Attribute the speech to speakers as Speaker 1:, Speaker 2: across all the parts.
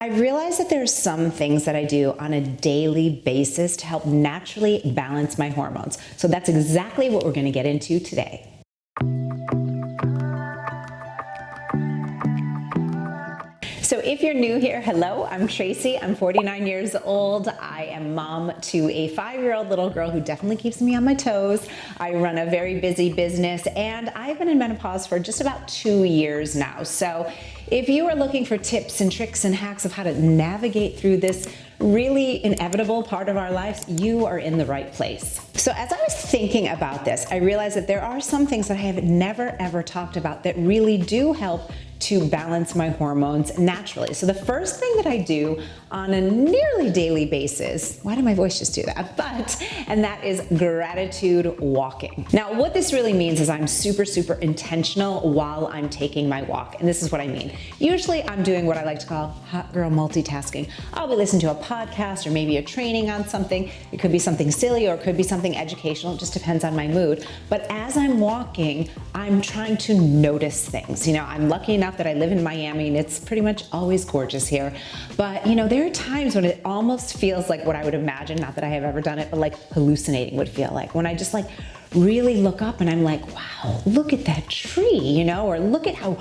Speaker 1: I realize that there are some things that I do on a daily basis to help naturally balance my hormones. So that's exactly what we're going to get into today. So if you're new here, hello, I'm Tracy. I'm 49 years old. I am mom to a 5-year-old little girl who definitely keeps me on my toes. I run a very busy business and I've been in menopause for just about 2 years now. So if you are looking for tips and tricks and hacks of how to navigate through this really inevitable part of our lives, you are in the right place. So as I was thinking about this, I realized that there are some things that I have never ever talked about that really do help to balance my hormones naturally. So the first thing that I do on a nearly daily basis, why did my voice just do that? And that is gratitude walking. Now, what this really means is I'm super intentional while I'm taking my walk. And this is what I mean. Usually I'm doing what I like to call hot girl multitasking. I'll be listening to a podcast or maybe a training on something. It could be something silly or it could be something educational. It just depends on my mood. But as I'm walking, I'm trying to notice things. You know, I'm lucky enough that I live in Miami and it's pretty much always gorgeous here. But you know, there are times when it almost feels like what I would imagine, not that I have ever done it, but like hallucinating would feel like. When I just like really look up and I'm like, wow, look at that tree, you know, or look at how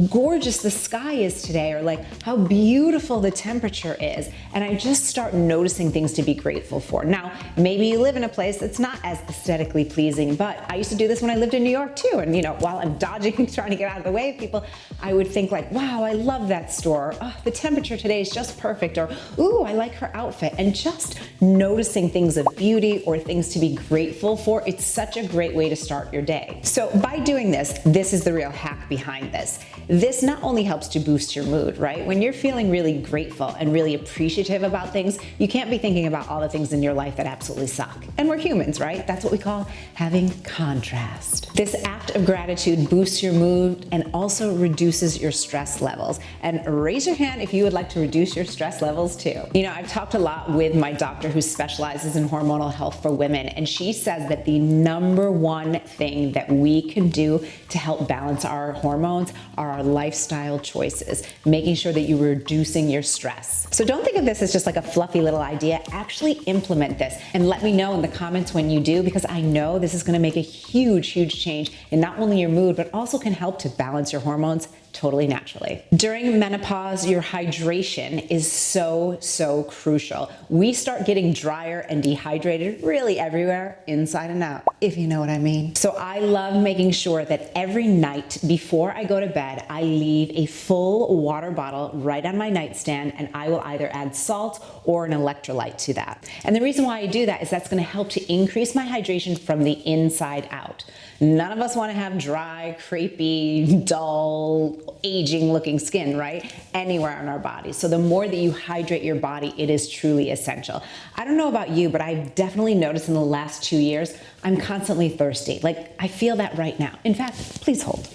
Speaker 1: gorgeous the sky is today, or like how beautiful the temperature is. And I just start noticing things to be grateful for. Now, maybe you live in a place that's not as aesthetically pleasing, but I used to do this when I lived in New York too. And you know, while I'm dodging and trying to get out of the way of people, I would think like, wow, I love that store. Oh, the temperature today is just perfect. Or, ooh, I like her outfit. And just noticing things of beauty or things to be grateful for, it's such a great way to start your day. So by doing this, this is the real hack behind this. This not only helps to boost your mood, right? When you're feeling really grateful and really appreciative about things, you can't be thinking about all the things in your life that absolutely suck. And we're humans, right? That's what we call having contrast. This act of gratitude boosts your mood and also reduces your stress levels. And raise your hand if you would like to reduce your stress levels too. You know, I've talked a lot with my doctor who specializes in hormonal health for women, and she says that the number one thing that we can do to help balance our hormones are our lifestyle choices, making sure that you're reducing your stress. So don't think of this as just like a fluffy little idea. Actually implement this and let me know in the comments when you do, because I know this is going to make a huge change in not only your mood, but also can help to balance your hormones totally naturally. During menopause, your hydration is so crucial. We start getting drier and dehydrated really everywhere, inside and out, if you know what I mean. So I love making sure that every night before I go to bed, I leave a full water bottle right on my nightstand, and I will either add salt or an electrolyte to that. And the reason why I do that is that's going to help to increase my hydration from the inside out. None of us want to have dry, crepey, dull, aging looking skin, right? Anywhere on our body. So the more that you hydrate your body, it is truly essential. I don't know about you, but I've definitely noticed in the last 2 years, I'm constantly thirsty. Like I feel that right now. In fact, please hold.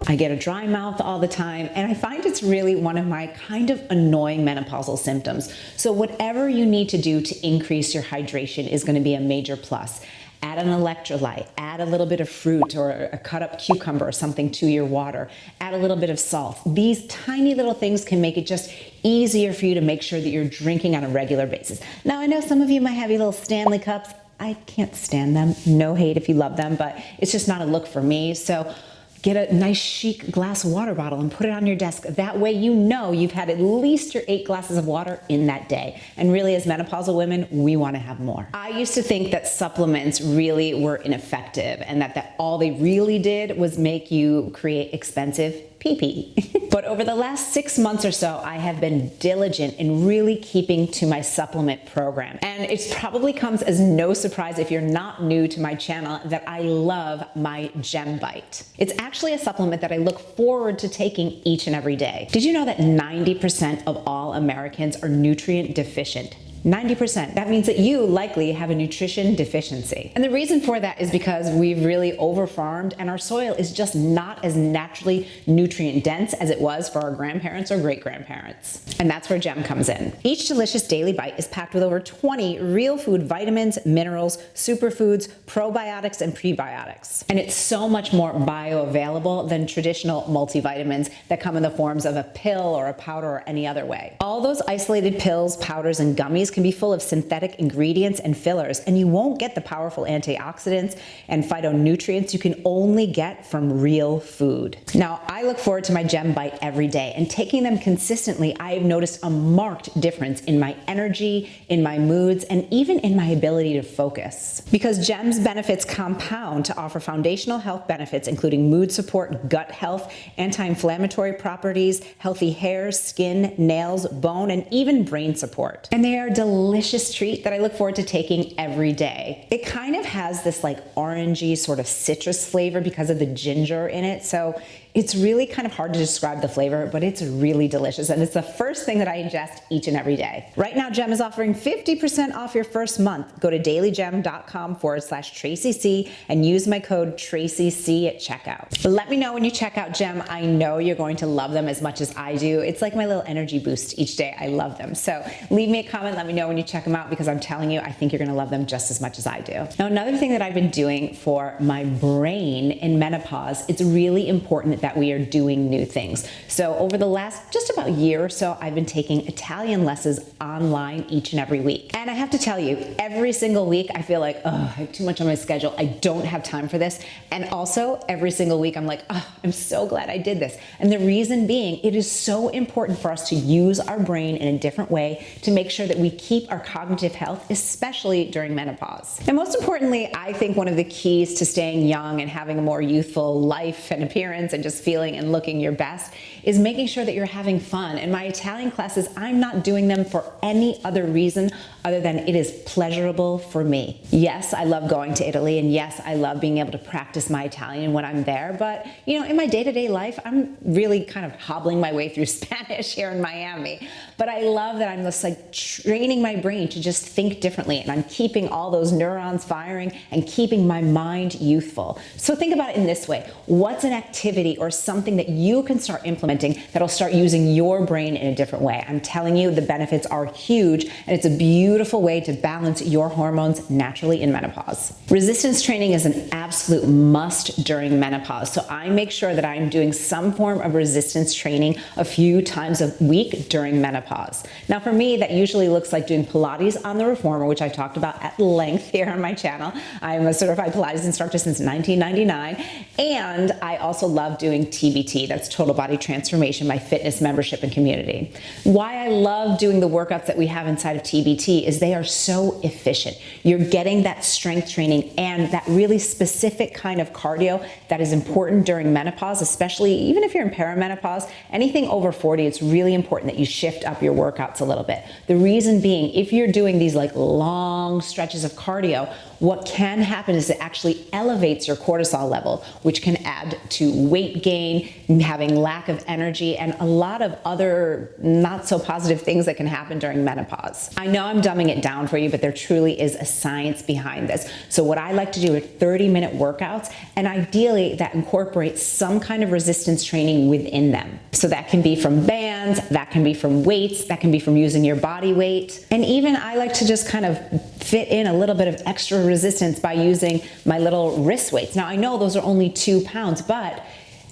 Speaker 1: I get a dry mouth all the time, and I find it's really one of my kind of annoying menopausal symptoms. So whatever you need to do to increase your hydration is going to be a major plus. Add an electrolyte, add a little bit of fruit or a cut up cucumber or something to your water, add a little bit of salt. These tiny little things can make it just easier for you to make sure that you're drinking on a regular basis. Now, I know some of you might have your little Stanley cups. I can't stand them. No hate if you love them, but it's just not a look for me. So get a nice chic glass water bottle and put it on your desk. That way you know you've had at least your 8 glasses of water in that day. And really, as menopausal women, we want to have more. I used to think that supplements really were ineffective and that all they really did was make you create expensive pee-pee. But over the last 6 months or so, I have been diligent in really keeping to my supplement program. And it probably comes as no surprise if you're not new to my channel that I love my Gem Bite. It's actually a supplement that I look forward to taking each and every day. Did you know that 90% of all Americans are nutrient deficient? 90%. That means that you likely have a nutrition deficiency. And the reason for that is because we've really over-farmed and our soil is just not as naturally nutrient dense as it was for our grandparents or great-grandparents. And that's where GEM comes in. Each delicious daily bite is packed with over 20 real food vitamins, minerals, superfoods, probiotics, and prebiotics. And it's so much more bioavailable than traditional multivitamins that come in the forms of a pill or a powder or any other way. All those isolated pills, powders, and gummies can be full of synthetic ingredients and fillers, and you won't get the powerful antioxidants and phytonutrients you can only get from real food. Now, I look forward to my GEM bite every day, and taking them consistently, I've noticed a marked difference in my energy, in my moods, and even in my ability to focus. Because GEM's benefits compound to offer foundational health benefits, including mood support, gut health, anti-inflammatory properties, healthy hair, skin, nails, bone, and even brain support. And they are a delicious treat that I look forward to taking every day. It kind of has this like orangey sort of citrus flavor because of the ginger in it. So it's really kind of hard to describe the flavor, but it's really delicious. And it's the first thing that I ingest each and every day. Right now, GEM is offering 50% off your first month. Go to dailygem.com/TracyC and use my code TracyC at checkout. Let me know when you check out GEM. I know you're going to love them as much as I do. It's like my little energy boost each day. I love them. So leave me a comment. Let me know when you check them out, because I'm telling you, I think you're going to love them just as much as I do. Now, another thing that I've been doing for my brain in menopause, it's really important that we are doing new things. So over the last just about year or so, I've been taking Italian lessons online each and every week. And I have to tell you, every single week I feel like, oh, I have too much on my schedule. I don't have time for this. And also every single week I'm like, oh, I'm so glad I did this. And the reason being, it is so important for us to use our brain in a different way to make sure that we keep our cognitive health, especially during menopause. And most importantly, I think one of the keys to staying young and having a more youthful life and appearance and just feeling and looking your best is making sure that you're having fun. And my Italian classes, I'm not doing them for any other reason other than it is pleasurable for me. Yes, I love going to Italy, and yes, I love being able to practice my Italian when I'm there, but you know, in my day-to-day life, I'm really kind of hobbling my way through Spanish here in Miami. But I love that I'm just like training my brain to just think differently, and I'm keeping all those neurons firing and keeping my mind youthful. So think about it in this way. What's an activity or something that you can start implementing that'll start using your brain in a different way? I'm telling you, the benefits are huge, and it's a beautiful way to balance your hormones naturally in menopause. Resistance training is an absolute must during menopause, so I make sure that I'm doing some form of resistance training a few times a week during menopause. Now for me, that usually looks like doing Pilates on the reformer, which I talked about at length here on my channel. I'm a certified Pilates instructor since 1999, and I also love doing TBT, that's Total Body Transformation, my fitness membership and community. Why I love doing the workouts that we have inside of TBT is they are so efficient. You're getting that strength training and that really specific kind of cardio that is important during menopause, especially even if you're in perimenopause. Anything over 40, it's really important that you shift up your workouts a little bit. The reason being, if you're doing these like long stretches of cardio, what can happen is it actually elevates your cortisol level, which can add to weight gain, having lack of energy, and a lot of other not so positive things that can happen during menopause. I know I'm dumbing it down for you, but there truly is a science behind this. So what I like to do are 30-minute workouts, and ideally that incorporates some kind of resistance training within them. So that can be from bands, that can be from weights, that can be from using your body weight. And even I like to just kind of fit in a little bit of extra resistance by using my little wrist weights. Now I know those are only 2 pounds, but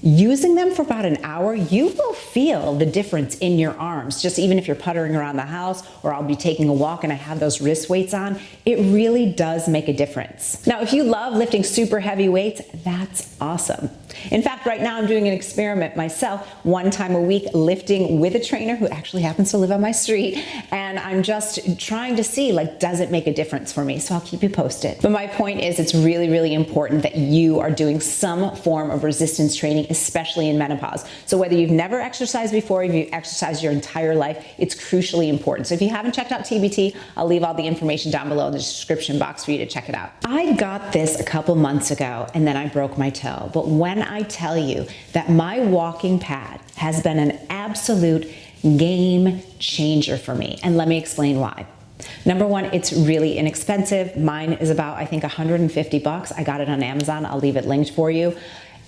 Speaker 1: using them for about an hour, you will feel the difference in your arms. Just even if you're puttering around the house, or I'll be taking a walk and I have those wrist weights on, it really does make a difference. Now, if you love lifting super heavy weights, that's awesome. In fact, right now I'm doing an experiment myself, 1 time a week, lifting with a trainer who actually happens to live on my street. And I'm just trying to see, like, does it make a difference for me? So I'll keep you posted. But my point is, it's really, really important that you are doing some form of resistance training, especially in menopause. So whether you've never exercised before, if you've exercised your entire life, it's crucially important. So if you haven't checked out TBT, I'll leave all the information down below in the description box for you to check it out. I got this a couple months ago, and then I broke my toe. But when I tell you that my walking pad has been an absolute game changer for me, and let me explain why. Number one, it's really inexpensive. Mine is about, I think, 150 bucks. I got it on Amazon. I'll leave it linked for you.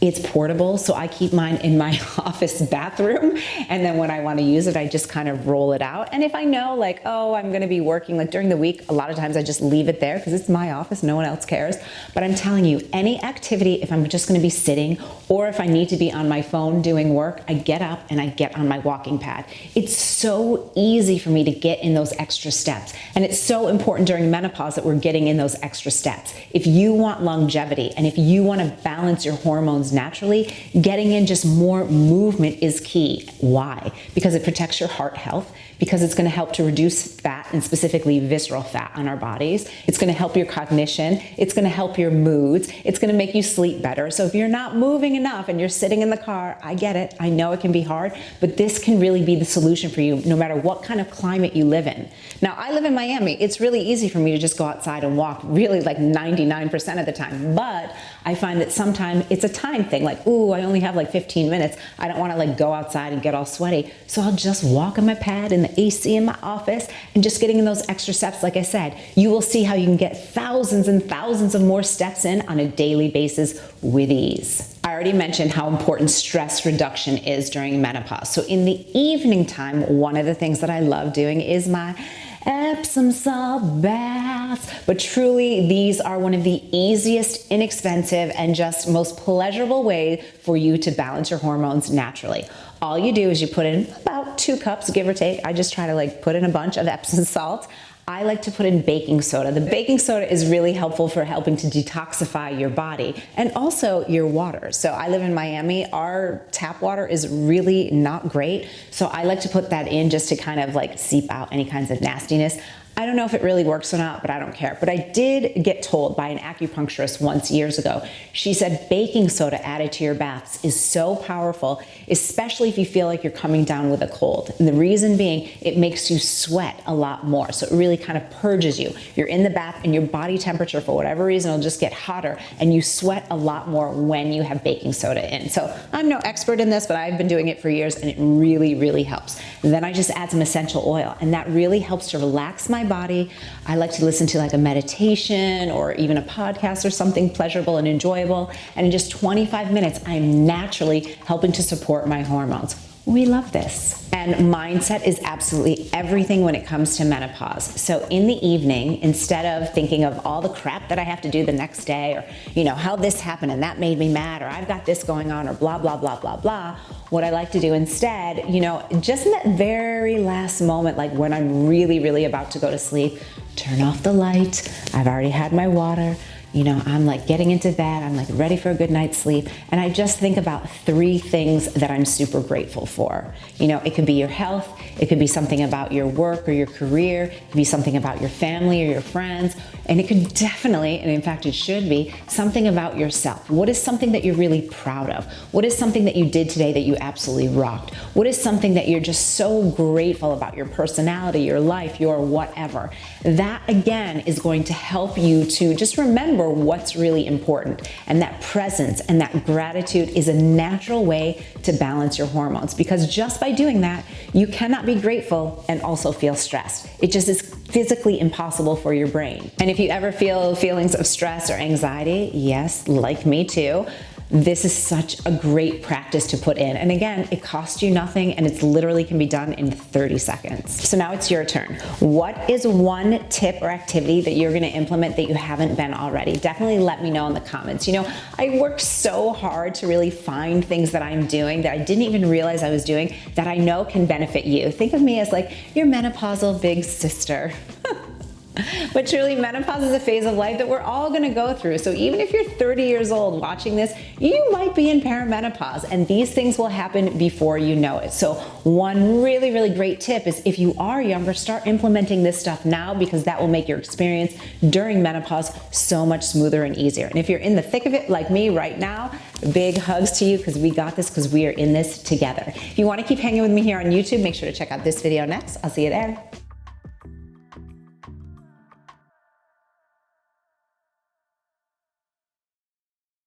Speaker 1: It's portable, so I keep mine in my office bathroom, and then when I want to use it, I just kind of roll it out. And if I know, like, oh, I'm going to be working, like during the week, a lot of times I just leave it there because it's my office, no one else cares. But I'm telling you, any activity, if I'm just going to be sitting, or if I need to be on my phone doing work, I get up and I get on my walking pad. It's so easy for me to get in those extra steps, and it's so important during menopause that we're getting in those extra steps. If you want longevity, and if you want to balance your hormones naturally, getting in just more movement is key. Why? Because it protects your heart health, because it's going to help to reduce fat, and specifically visceral fat on our bodies. It's going to help your cognition. It's going to help your moods. It's going to make you sleep better. So if you're not moving enough and you're sitting in the car, I get it. I know it can be hard, but this can really be the solution for you no matter what kind of climate you live in. Now, I live in Miami. It's really easy for me to just go outside and walk, really like 99% of the time. But I find that sometimes it's a time thing, like, ooh, I only have like 15 minutes. I don't want to like go outside and get all sweaty. So I'll just walk on my pad in the AC in my office and just getting in those extra steps. Like I said, you will see how you can get thousands and thousands of more steps in on a daily basis with ease. I already mentioned how important stress reduction is during menopause. So in the evening time, one of the things that I love doing is my Epsom salt baths. But truly, these are one of the easiest, inexpensive, and just most pleasurable way for you to balance your hormones naturally. All you do is you put in about 2 cups, give or take. I just try to like put in a bunch of Epsom salt. I like to put in baking soda. The baking soda is really helpful for helping to detoxify your body and also your water. So I live in Miami. Our tap water is really not great. So I like to put that in just to kind of like seep out any kinds of nastiness. I don't know if it really works or not, but I don't care. But I did get told by an acupuncturist once years ago, she said baking soda added to your baths is so powerful, especially if you feel like you're coming down with a cold. And the reason being, it makes you sweat a lot more. So it really kind of purges you. You're in the bath and your body temperature, for whatever reason, will just get hotter and you sweat a lot more when you have baking soda in. So I'm no expert in this, but I've been doing it for years and it really, really helps. And then I just add some essential oil, and that really helps to relax my body. I like to listen to like a meditation or even a podcast or something pleasurable and enjoyable. And in just 25 minutes, I'm naturally helping to support my hormones. We love this. And mindset is absolutely everything when it comes to menopause. So in the evening, instead of thinking of all the crap that I have to do the next day, or, you know, how this happened and that made me mad, or I've got this going on, or blah, blah, blah, blah, blah, what I like to do instead, you know, just in that very last moment, like when I'm really, really about to go to sleep, turn off the light. I've already had my water. You know, I'm like getting into bed, I'm like ready for a good night's sleep, and I just think about 3 things that I'm super grateful for. You know, it could be your health, it could be something about your work or your career, it could be something about your family or your friends, and it could definitely, and in fact it should be, something about yourself. What is something that you're really proud of? What is something that you did today that you absolutely rocked? What is something that you're just so grateful about, your personality, your life, your whatever? That again is going to help you to just remember what's really important. And that presence and that gratitude is a natural way to balance your hormones, because just by doing that, you cannot be grateful and also feel stressed. It just is physically impossible for your brain. And if you ever feel feelings of stress or anxiety, yes, like me too, this is such a great practice to put in. And again, it costs you nothing, and it's literally can be done in 30 seconds. So now it's your turn. What is one tip or activity that you're gonna implement that you haven't been already? Definitely let me know in the comments. You know, I worked so hard to really find things that I'm doing that I didn't even realize I was doing that I know can benefit you. Think of me as like your menopausal big sister. But truly, menopause is a phase of life that we're all going to go through. So even if you're 30 years old watching this, you might be in perimenopause, and these things will happen before you know it. So one really, really great tip is, if you are younger, start implementing this stuff now, because that will make your experience during menopause so much smoother and easier. And if you're in the thick of it like me right now, big hugs to you, because we got this, because we are in this together. If you want to keep hanging with me here on YouTube, make sure to check out this video next. I'll see you there.